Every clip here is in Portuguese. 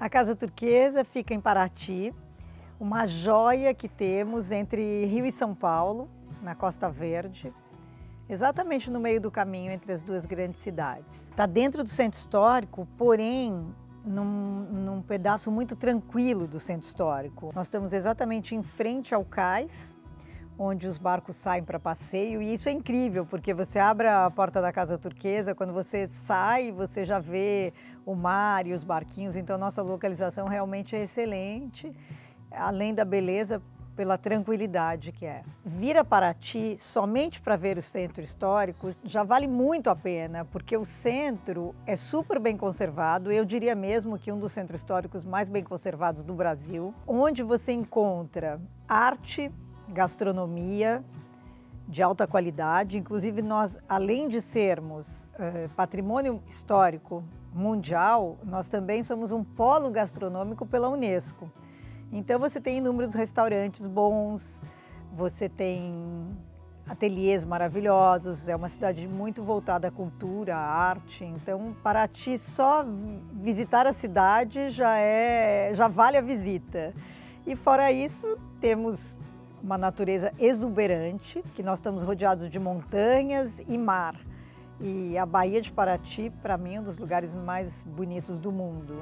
A Casa Turquesa fica em Paraty, uma joia que temos entre Rio e São Paulo, na Costa Verde, exatamente no meio do caminho entre as duas grandes cidades. Está dentro do centro histórico, porém num pedaço muito tranquilo do centro histórico. Nós estamos exatamente em frente ao cais, onde os barcos saem para passeio, e isso é incrível, porque você abre a porta da Casa Turquesa, quando você sai, você já vê o mar e os barquinhos, então nossa localização realmente é excelente, além da beleza, pela tranquilidade que é. Vir a Paraty somente para ver o centro histórico já vale muito a pena, porque o centro é super bem conservado, eu diria mesmo que um dos centros históricos mais bem conservados do Brasil, onde você encontra arte, gastronomia de alta qualidade. Inclusive nós, além de sermos patrimônio histórico mundial, nós também somos um polo gastronômico pela Unesco. Então você tem inúmeros restaurantes bons, você tem ateliês maravilhosos, é uma cidade muito voltada à cultura, à arte. Então Paraty, só visitar a cidade já vale a visita. E fora isso, temos uma natureza exuberante, que nós estamos rodeados de montanhas e mar. E a Baía de Paraty, para mim, é um dos lugares mais bonitos do mundo.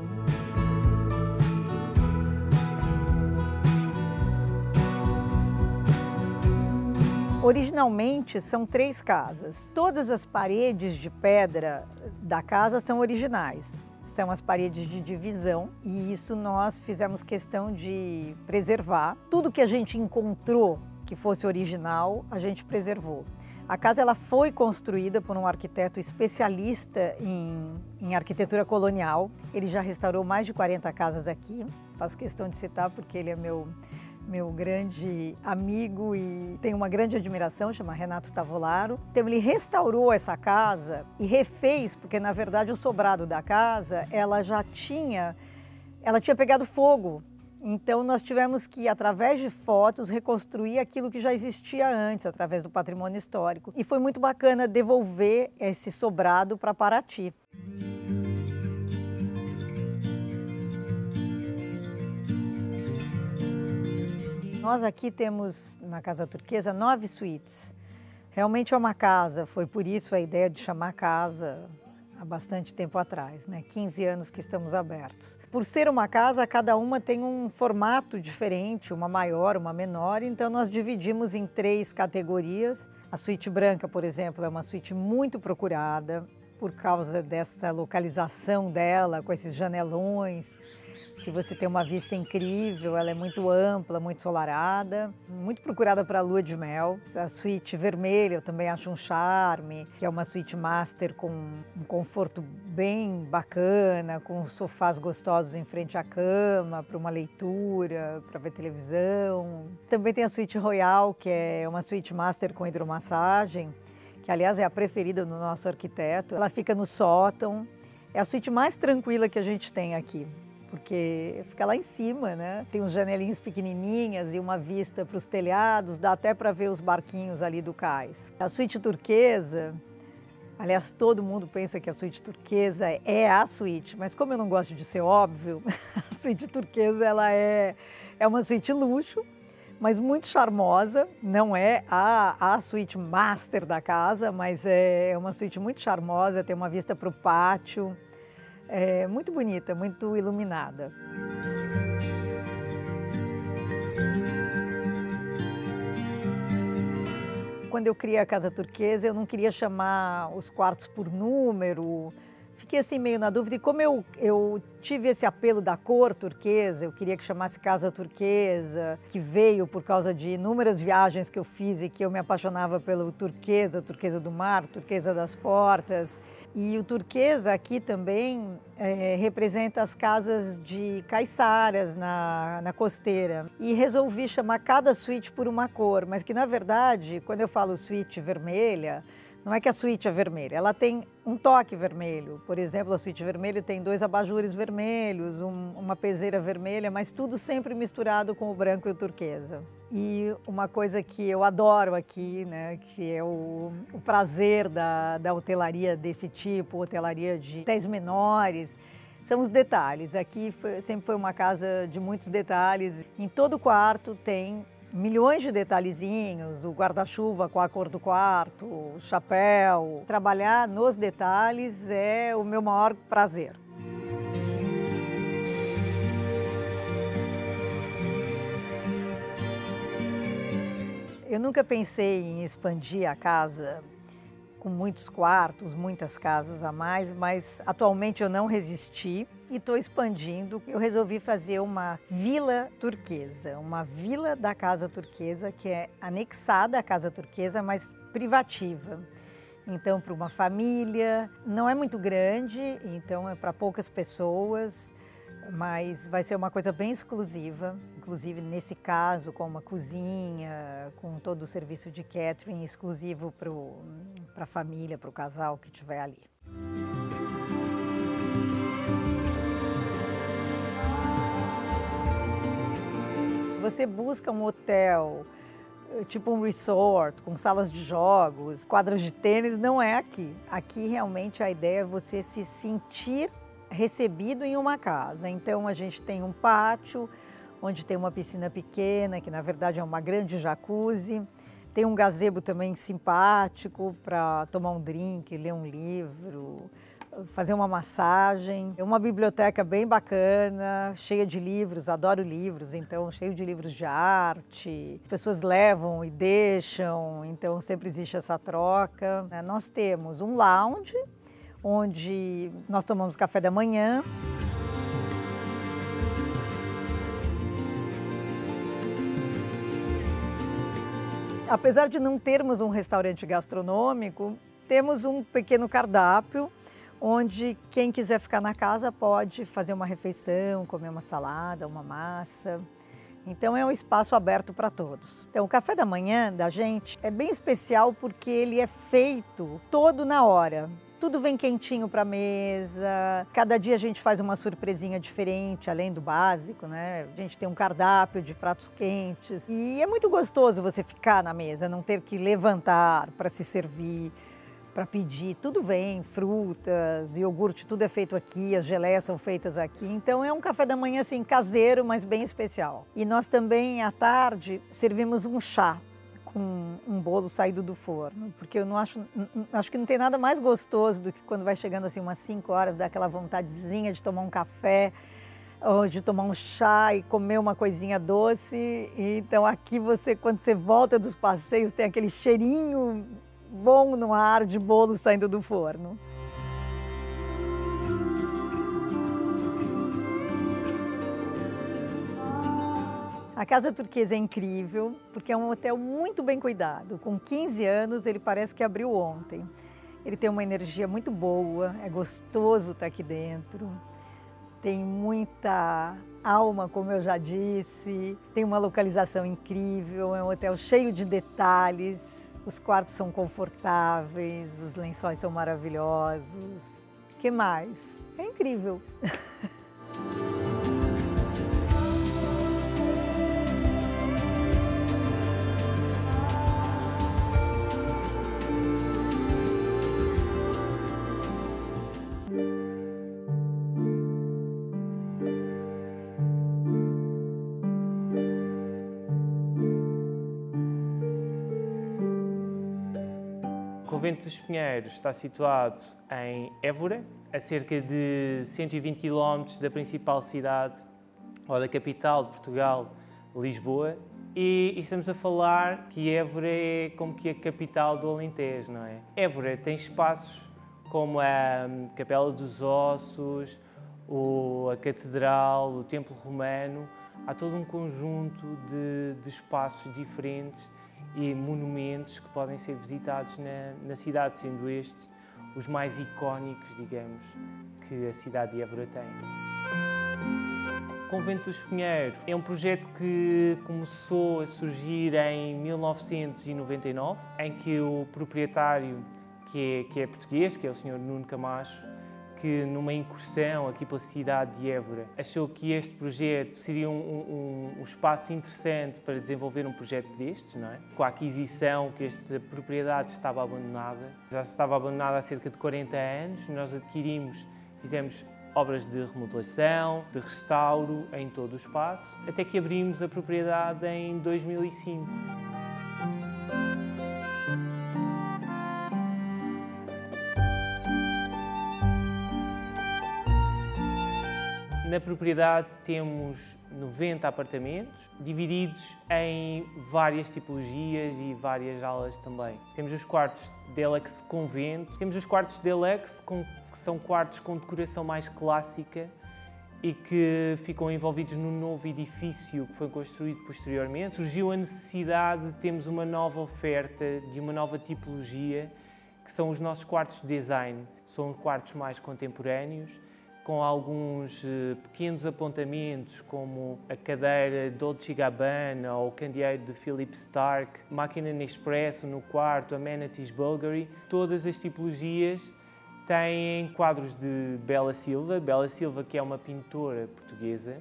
Originalmente são 3 casas. Todas as paredes de pedra da casa são originais. São as paredes de divisão, e isso nós fizemos questão de preservar. Tudo que a gente encontrou que fosse original, a gente preservou. A casa ela foi construída por um arquiteto especialista em arquitetura colonial. Ele já restaurou mais de 40 casas aqui. Faço questão de citar porque ele é meu grande amigo e tenho uma grande admiração, chama Renato Tavolaro. Então ele restaurou essa casa e refez, porque na verdade o sobrado da casa, ela tinha pegado fogo. Então nós tivemos que, através de fotos, reconstruir aquilo que já existia antes, através do patrimônio histórico. E foi muito bacana devolver esse sobrado para Paraty. Nós aqui temos, na Casa Turquesa, 9 suítes. Realmente é uma casa, foi por isso a ideia de chamar casa há bastante tempo atrás, né? 15 anos que estamos abertos. Por ser uma casa, cada uma tem um formato diferente, uma maior, uma menor, então nós dividimos em 3 categorias. A suíte branca, por exemplo, é uma suíte muito procurada, por causa dessa localização dela, com esses janelões, que você tem uma vista incrível, ela é muito ampla, muito ensolarada, muito procurada para a lua de mel. A suíte vermelha eu também acho um charme, que é uma suíte master com um conforto bem bacana, com sofás gostosos em frente à cama, para uma leitura, para ver televisão. Também tem a suíte royal, que é uma suíte master com hidromassagem, que aliás é a preferida do nosso arquiteto. Ela fica no sótão, é a suíte mais tranquila que a gente tem aqui, porque fica lá em cima, né? Tem uns janelinhos pequenininhas e uma vista para os telhados, dá até para ver os barquinhos ali do cais. A suíte turquesa, aliás, todo mundo pensa que a suíte turquesa é a suíte, mas como eu não gosto de ser óbvio, a suíte turquesa ela é uma suíte luxo, mas muito charmosa. Não é a suíte master da casa, mas é uma suíte muito charmosa, tem uma vista para o pátio, é muito bonita, muito iluminada. Quando eu criei a Casa Turquesa, eu não queria chamar os quartos por número. Fiquei assim meio na dúvida, e como eu tive esse apelo da cor turquesa, eu queria que chamasse Casa Turquesa, que veio por causa de inúmeras viagens que eu fiz e que eu me apaixonava pelo turquesa, turquesa do mar, turquesa das portas. E o turquesa aqui também representa as casas de caiçaras na costeira. E resolvi chamar cada suíte por uma cor, mas que na verdade, quando eu falo suíte vermelha, não é que a suíte é vermelha, ela tem um toque vermelho. Por exemplo, a suíte vermelha tem 2 abajures vermelhos, uma peseira vermelha, mas tudo sempre misturado com o branco e o turquesa. E uma coisa que eu adoro aqui, né, que é o prazer da hotelaria desse tipo, hotelaria de hotéis menores, são os detalhes. Aqui sempre foi uma casa de muitos detalhes. Em todo quarto tem milhões de detalhezinhos, o guarda-chuva com a cor do quarto, o chapéu. Trabalhar nos detalhes é o meu maior prazer. Eu nunca pensei em expandir a casa com muitos quartos, muitas casas a mais, mas atualmente eu não resisti e estou expandindo. Eu resolvi fazer uma vila turquesa, uma vila da Casa Turquesa, que é anexada à Casa Turquesa, mas privativa. Então, para uma família, não é muito grande, então é para poucas pessoas, mas vai ser uma coisa bem exclusiva, inclusive nesse caso com uma cozinha, com todo o serviço de catering exclusivo para a família, para o casal que estiver ali. Você busca um hotel, tipo um resort, com salas de jogos, quadras de tênis, não é aqui. Aqui realmente a ideia é você se sentir recebido em uma casa. Então a gente tem um pátio, onde tem uma piscina pequena, que na verdade é uma grande jacuzzi. Tem um gazebo também simpático para tomar um drink, ler um livro, fazer uma massagem. É uma biblioteca bem bacana, cheia de livros, adoro livros, então cheio de livros de arte. As pessoas levam e deixam, então sempre existe essa troca. Nós temos um lounge, onde nós tomamos café da manhã. Apesar de não termos um restaurante gastronômico, temos um pequeno cardápio, onde quem quiser ficar na casa pode fazer uma refeição, comer uma salada, uma massa. Então é um espaço aberto para todos. Então o café da manhã da gente é bem especial porque ele é feito todo na hora. Tudo vem quentinho para a mesa, cada dia a gente faz uma surpresinha diferente, além do básico, né? A gente tem um cardápio de pratos quentes e é muito gostoso você ficar na mesa, não ter que levantar para se servir, para pedir. Tudo vem, frutas, iogurte, tudo é feito aqui, as geleias são feitas aqui. Então é um café da manhã assim caseiro, mas bem especial. E nós também, à tarde, servimos um chá com um bolo saído do forno, porque eu não acho que não tem nada mais gostoso do que quando vai chegando assim umas 5 horas, dá aquela vontadezinha de tomar um café, ou de tomar um chá e comer uma coisinha doce. E então aqui você, quando você volta dos passeios, tem aquele cheirinho bom no ar de bolo saindo do forno. A Casa Turquesa é incrível, porque é um hotel muito bem cuidado. Com 15 anos, ele parece que abriu ontem. Ele tem uma energia muito boa, é gostoso estar aqui dentro. Tem muita alma, como eu já disse. Tem uma localização incrível, é um hotel cheio de detalhes. Os quartos são confortáveis, os lençóis são maravilhosos. O que mais? É incrível. O Convento dos Pinheiros está situado em Évora, a cerca de 120 km da principal cidade, ou da capital de Portugal, Lisboa. E estamos a falar que Évora é como que a capital do Alentejo, não é? Évora tem espaços como a Capela dos Ossos, a Catedral, o Templo Romano. Há todo um conjunto de espaços diferentes e monumentos que podem ser visitados na cidade, sendo estes os mais icónicos, digamos, que a cidade de Évora tem. O Convento dos Pinheiros é um projeto que começou a surgir em 1999, em que o proprietário, que é português, que é o Sr. Nuno Camacho, que numa incursão aqui pela cidade de Évora, achou que este projeto seria um espaço interessante para desenvolver um projeto destes, não é? Com a aquisição que esta propriedade estava abandonada, já estava abandonada há cerca de 40 anos, nós adquirimos, fizemos obras de remodelação, de restauro em todo o espaço, até que abrimos a propriedade em 2005. Na propriedade temos 90 apartamentos, divididos em várias tipologias e várias alas também. Temos os quartos Deluxe Convento, temos os quartos Deluxe, que são quartos com decoração mais clássica e que ficam envolvidos num novo edifício que foi construído posteriormente. Surgiu a necessidade de termos uma nova oferta, de uma nova tipologia, que são os nossos quartos de design. São quartos mais contemporâneos, com alguns pequenos apontamentos, como a cadeira Dolce & Gabbana ou o candeeiro de Philippe Starck, máquina Nespresso no quarto, amenities Bulgari. Todas as tipologias têm quadros de Bela Silva, que é uma pintora portuguesa,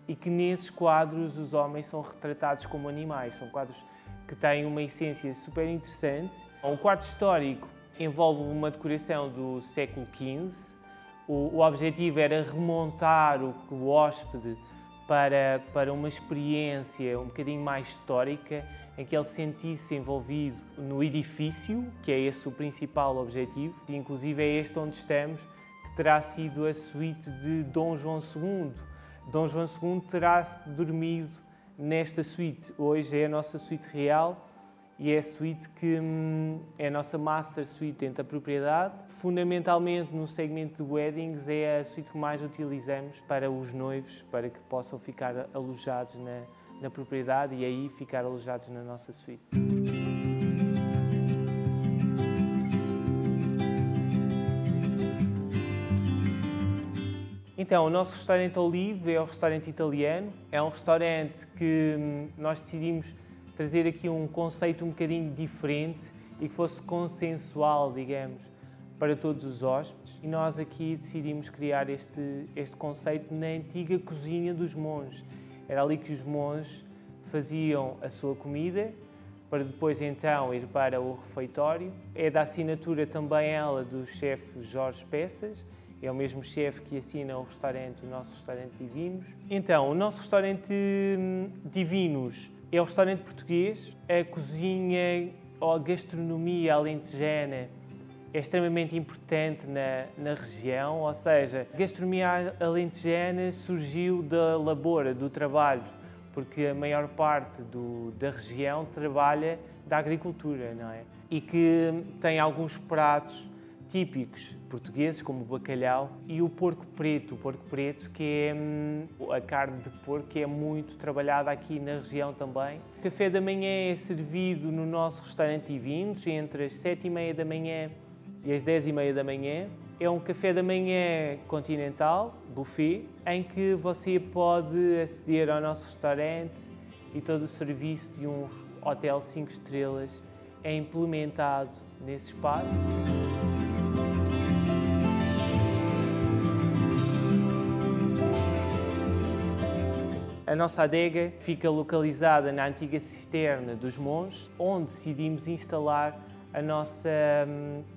e que nesses quadros os homens são retratados como animais. São quadros que têm uma essência super interessante. O quarto histórico envolve uma decoração do século XV. O objetivo era remontar o hóspede para uma experiência um bocadinho mais histórica, em que ele se sentisse envolvido no edifício, que é esse o principal objetivo. E, inclusive é este onde estamos, que terá sido a suíte de Dom João II. Dom João II terá dormido nesta suíte. Hoje é a nossa suíte real e é a suíte que é a nossa master suite dentro da propriedade. Fundamentalmente, no segmento de weddings, é a suíte que mais utilizamos para os noivos, para que possam ficar alojados na propriedade e aí ficar alojados na nossa suíte. Então, o nosso restaurante Olive é um restaurante italiano. É um restaurante que nós decidimos trazer aqui um conceito um bocadinho diferente e que fosse consensual, digamos, para todos os hóspedes. E nós aqui decidimos criar este conceito na antiga cozinha dos monges. Era ali que os monges faziam a sua comida, para depois então ir para o refeitório. É da assinatura também ela do chefe Jorge Peças. É o mesmo chefe que assina o nosso restaurante Divinos. Então, o nosso restaurante Divinos é o restaurante português. A cozinha ou a gastronomia alentejana é extremamente importante na região, ou seja, a gastronomia alentejana surgiu da labora, do trabalho, porque a maior parte da região trabalha da agricultura, não é? E que tem alguns pratos típicos portugueses, como o bacalhau e o porco preto. O porco preto, que é a carne de porco, que é muito trabalhada aqui na região também. O café da manhã é servido no nosso restaurante Divinos, entre as 7h30 da manhã e as 10h30 da manhã. É um café da manhã continental, buffet, em que você pode aceder ao nosso restaurante e todo o serviço de um hotel 5 estrelas é implementado nesse espaço. A nossa adega fica localizada na antiga cisterna dos monges, onde decidimos instalar a nossa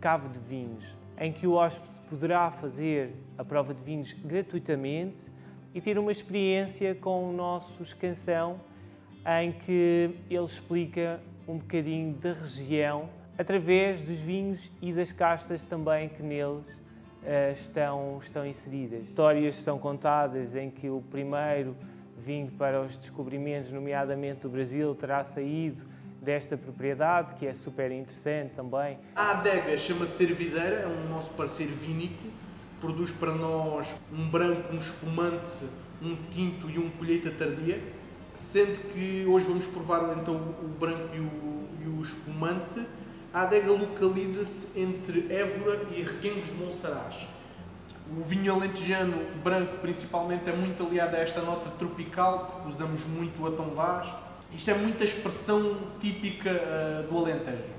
cave de vinhos, em que o hóspede poderá fazer a prova de vinhos gratuitamente e ter uma experiência com o nosso escansão, em que ele explica um bocadinho da região, através dos vinhos e das castas também que neles estão inseridas. Histórias são contadas em que o primeiro vinho para os descobrimentos, nomeadamente do Brasil, terá saído desta propriedade, que é super interessante também. A adega chama-se Cervideira, é um nosso parceiro vinícola, produz para nós um branco, um espumante, um tinto e um colheita tardia, sendo que hoje vamos provar então o branco e o espumante. A adega localiza-se entre Évora e Reguengos de Monsaraz. O vinho alentejano branco, principalmente, é muito aliado a esta nota tropical, porque usamos muito o Atão Vaz. Isto é muita expressão típica do Alentejo.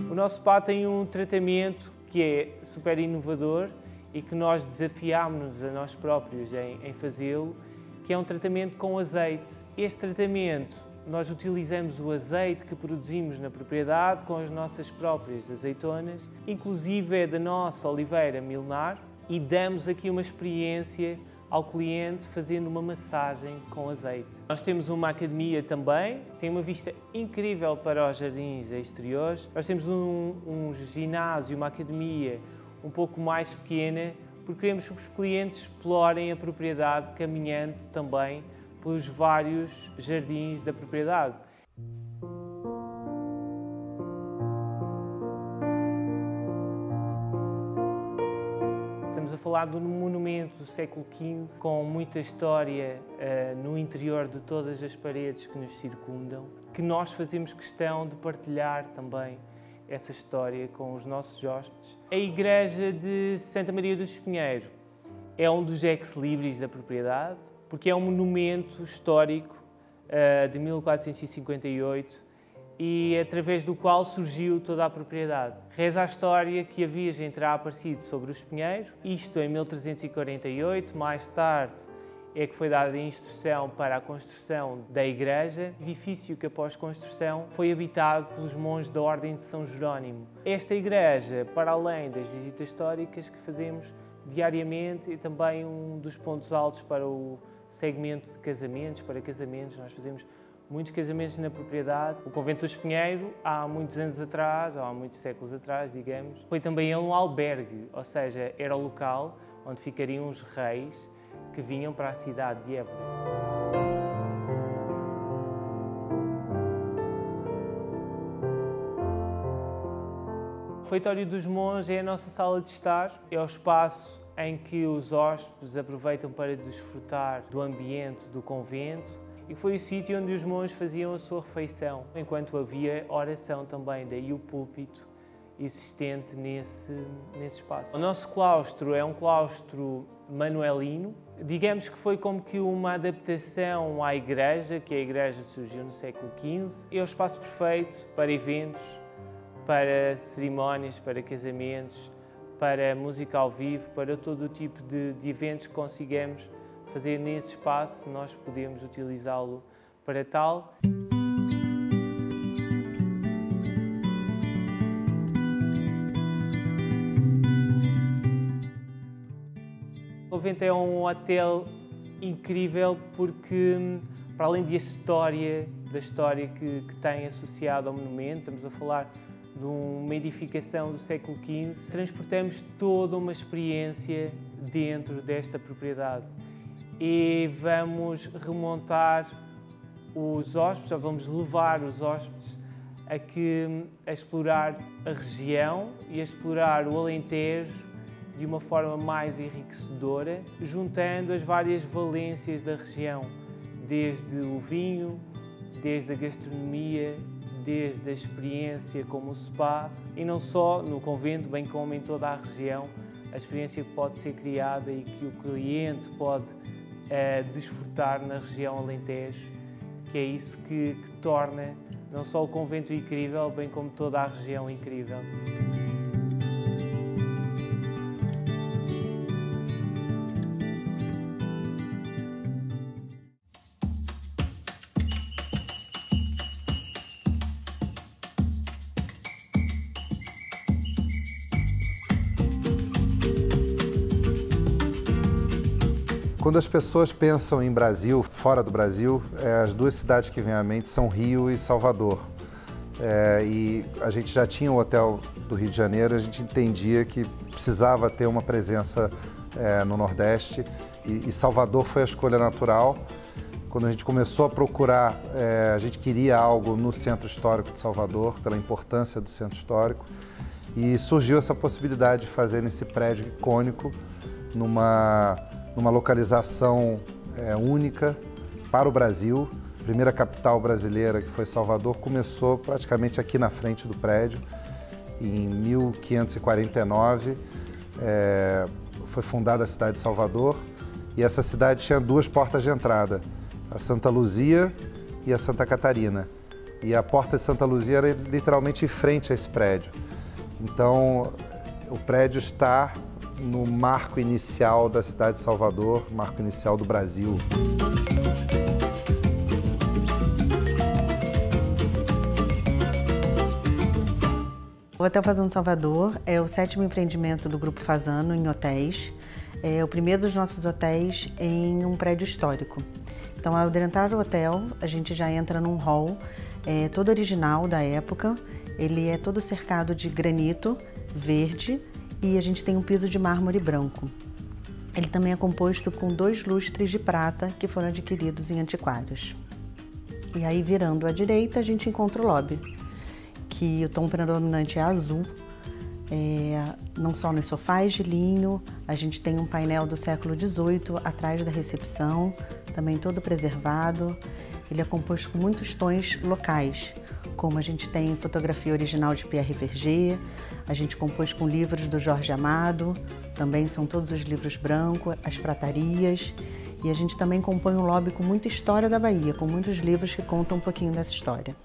O nosso spa tem um tratamento que é super inovador e que nós desafiámos-nos a nós próprios em fazê-lo, que é um tratamento com azeite. Este tratamento Nós utilizamos o azeite que produzimos na propriedade com as nossas próprias azeitonas, inclusive é da nossa oliveira milenar, e damos aqui uma experiência ao cliente fazendo uma massagem com azeite. Nós temos uma academia também, tem uma vista incrível para os jardins exteriores. Nós temos um ginásio, uma academia um pouco mais pequena, porque queremos que os clientes explorem a propriedade caminhando também pelos vários jardins da propriedade. Estamos a falar de um monumento do século XV com muita história no interior de todas as paredes que nos circundam, que nós fazemos questão de partilhar também essa história com os nossos hóspedes. A igreja de Santa Maria do Espinheiro é um dos ex-libris da propriedade, porque é um monumento histórico de 1458 e através do qual surgiu toda a propriedade. Reza a história que a Virgem terá aparecido sobre o espinheiro, isto em 1348, mais tarde é que foi dada a instrução para a construção da igreja, edifício que após construção foi habitado pelos monges da Ordem de São Jerónimo. Esta igreja, para além das visitas históricas que fazemos diariamente, é também um dos pontos altos para o segmento de casamentos, para casamentos. Nós fazemos muitos casamentos na propriedade. O Convento do Espinheiro, há muitos anos atrás, ou há muitos séculos atrás, digamos, foi também um albergue, ou seja, era o local onde ficariam os reis que vinham para a cidade de Évora. O refeitório dos monges é a nossa sala de estar, é o espaço em que os hóspedes aproveitam para desfrutar do ambiente do convento e foi o sítio onde os monges faziam a sua refeição, enquanto havia oração também, daí o púlpito existente nesse espaço. O nosso claustro é um claustro manuelino, digamos que foi como que uma adaptação à igreja, que a igreja surgiu no século XV. É o espaço perfeito para eventos, para cerimónias, para casamentos, para música ao vivo, para todo o tipo de eventos que consigamos fazer nesse espaço, nós podemos utilizá-lo para tal. O Convento é um hotel incrível porque, para além da história que tem associada ao monumento, estamos a falar de uma edificação do século XV, transportamos toda uma experiência dentro desta propriedade e vamos remontar os hóspedes, ou vamos levar os hóspedes a explorar a região e a explorar o Alentejo de uma forma mais enriquecedora, juntando as várias valências da região, desde o vinho, desde a gastronomia, desde a experiência como o spa, e não só no convento, bem como em toda a região, a experiência que pode ser criada e que o cliente pode desfrutar na região Alentejo, que é isso que torna não só o convento incrível, bem como toda a região incrível. Quando as pessoas pensam em Brasil, fora do Brasil, as duas cidades que vêm à mente são Rio e Salvador. E a gente já tinha o hotel do Rio de Janeiro, a gente entendia que precisava ter uma presença no Nordeste e Salvador foi a escolha natural. Quando a gente começou a procurar, a gente queria algo no Centro Histórico de Salvador, pela importância do Centro Histórico, e surgiu essa possibilidade de fazer nesse prédio icônico, numa localização única para o Brasil. A primeira capital brasileira, que foi Salvador, começou praticamente aqui na frente do prédio. Em 1549 foi fundada a cidade de Salvador e essa cidade tinha duas portas de entrada, a Santa Luzia e a Santa Catarina. E a porta de Santa Luzia era literalmente em frente a esse prédio. Então, o prédio está no marco inicial da cidade de Salvador, marco inicial do Brasil. O Hotel Fasano Salvador é o 7º empreendimento do Grupo Fasano em hotéis. É o primeiro dos nossos hotéis em um prédio histórico. Então, ao entrar no hotel, a gente já entra num hall todo original da época. Ele é todo cercado de granito verde e a gente tem um piso de mármore branco. Ele também é composto com 2 lustres de prata que foram adquiridos em antiquários. E aí, virando à direita, a gente encontra o lobby, que o tom predominante é azul, não só nos sofás de linho, a gente tem um painel do século XVIII atrás da recepção, também todo preservado. Ele é composto com muitos tons locais, como a gente tem fotografia original de Pierre Verger, a gente compôs com livros do Jorge Amado, também são todos os livros brancos, as pratarias, e a gente também compõe um lobby com muita história da Bahia, com muitos livros que contam um pouquinho dessa história.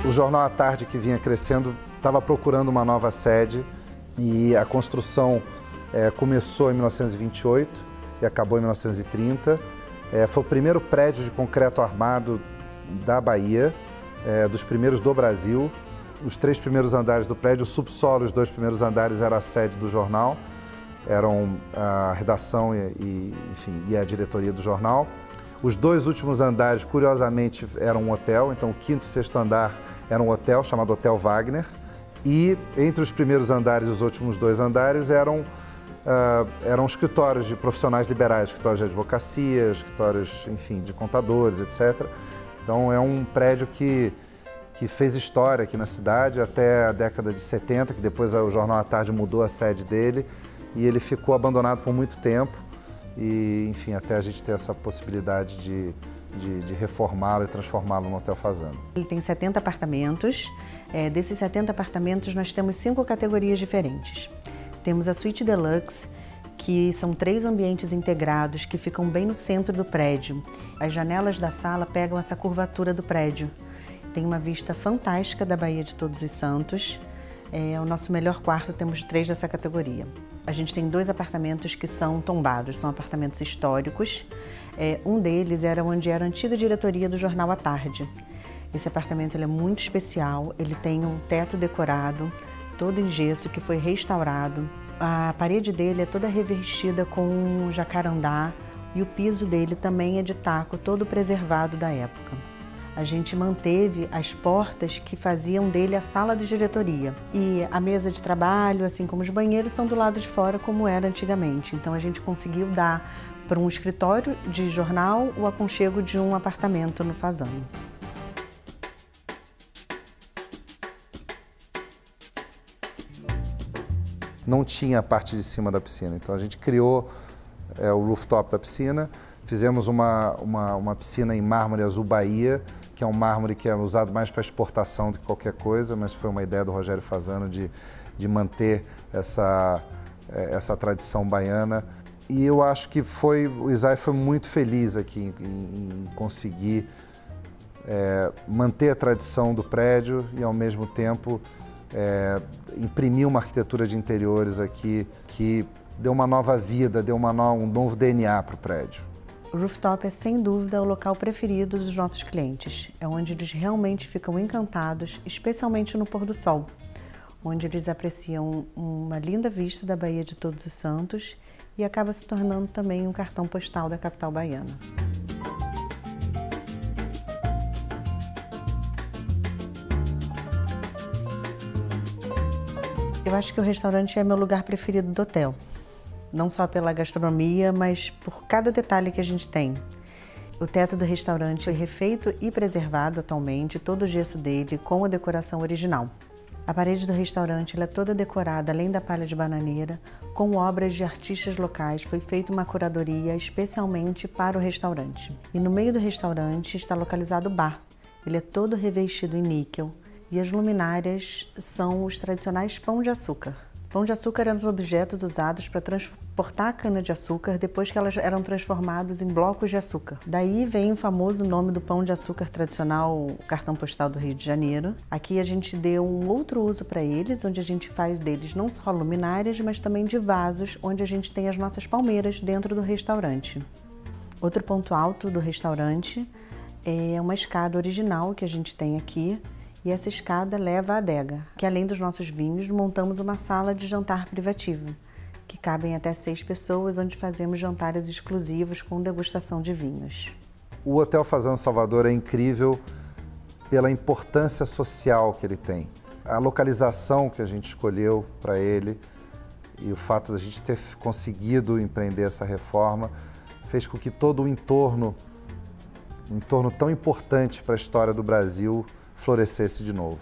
O Jornal à Tarde, que vinha crescendo, estava procurando uma nova sede e a construção começou em 1928 e acabou em 1930. Foi o primeiro prédio de concreto armado da Bahia, dos primeiros do Brasil. Os 3 primeiros andares do prédio, o subsolo, os 2 primeiros andares era a sede do jornal, eram a redação e a diretoria do jornal. Os 2 últimos andares, curiosamente, eram um hotel, então o 5º e 6º andar era um hotel chamado Hotel Wagner. E entre os primeiros andares e os últimos 2 andares eram escritórios de profissionais liberais, escritórios de advocacia, escritórios, enfim, de contadores, etc. Então é um prédio que fez história aqui na cidade até a década de 70, que depois o Jornal à Tarde mudou a sede dele e ele ficou abandonado por muito tempo. E, enfim, até a gente ter essa possibilidade de reformá-lo e transformá-lo no Hotel Fasano. Ele tem 70 apartamentos. Desses 70 apartamentos, nós temos 5 categorias diferentes. Temos a Suíte Deluxe, que são 3 ambientes integrados que ficam bem no centro do prédio. As janelas da sala pegam essa curvatura do prédio. Tem uma vista fantástica da Baía de Todos os Santos. O nosso melhor quarto, temos 3 dessa categoria. A gente tem 2 apartamentos que são tombados, são apartamentos históricos. Um deles era onde era a antiga diretoria do Jornal à Tarde. Esse apartamento ele é muito especial, ele tem um teto decorado, todo em gesso, que foi restaurado. A parede dele é toda revestida com jacarandá e o piso dele também é de taco, todo preservado da época. A gente manteve as portas que faziam dele a sala de diretoria. E a mesa de trabalho, assim como os banheiros, são do lado de fora, como era antigamente. Então a gente conseguiu dar para um escritório de jornal o aconchego de um apartamento no Fasano. Não tinha a parte de cima da piscina, então a gente criou o rooftop da piscina, fizemos uma piscina em mármore azul Bahia, que é um mármore que é usado mais para exportação do que qualquer coisa, mas foi uma ideia do Rogério Fasano de manter essa tradição baiana. E eu acho que o Isai foi muito feliz aqui em conseguir manter a tradição do prédio e, ao mesmo tempo, imprimir uma arquitetura de interiores aqui que deu uma nova vida, deu um novo DNA para o prédio. O rooftop é, sem dúvida, o local preferido dos nossos clientes. É onde eles realmente ficam encantados, especialmente no pôr do sol, onde eles apreciam uma linda vista da Baía de Todos os Santos e acaba se tornando também um cartão postal da capital baiana. Eu acho que o restaurante é meu lugar preferido do hotel. Não só pela gastronomia, mas por cada detalhe que a gente tem. O teto do restaurante foi refeito e preservado atualmente, todo o gesso dele com a decoração original. A parede do restaurante é toda decorada, além da palha de bananeira, com obras de artistas locais. Foi feita uma curadoria especialmente para o restaurante. E no meio do restaurante está localizado o bar. Ele é todo revestido em níquel e as luminárias são os tradicionais pão de açúcar. Pão de açúcar eram os objetos usados para transportar a cana-de-açúcar depois que elas eram transformadas em blocos de açúcar. Daí vem o famoso nome do pão de açúcar tradicional, cartão postal do Rio de Janeiro. Aqui a gente deu um outro uso para eles, onde a gente faz deles não só luminárias, mas também de vasos, onde a gente tem as nossas palmeiras dentro do restaurante. Outro ponto alto do restaurante é uma escada original que a gente tem aqui, e essa escada leva à adega, que além dos nossos vinhos, montamos uma sala de jantar privativa, que cabem até 6 pessoas, onde fazemos jantares exclusivos com degustação de vinhos. O Hotel Fazano Salvador é incrível pela importância social que ele tem. A localização que a gente escolheu para ele e o fato de a gente ter conseguido empreender essa reforma fez com que todo o entorno, um entorno tão importante para a história do Brasil, florescesse de novo.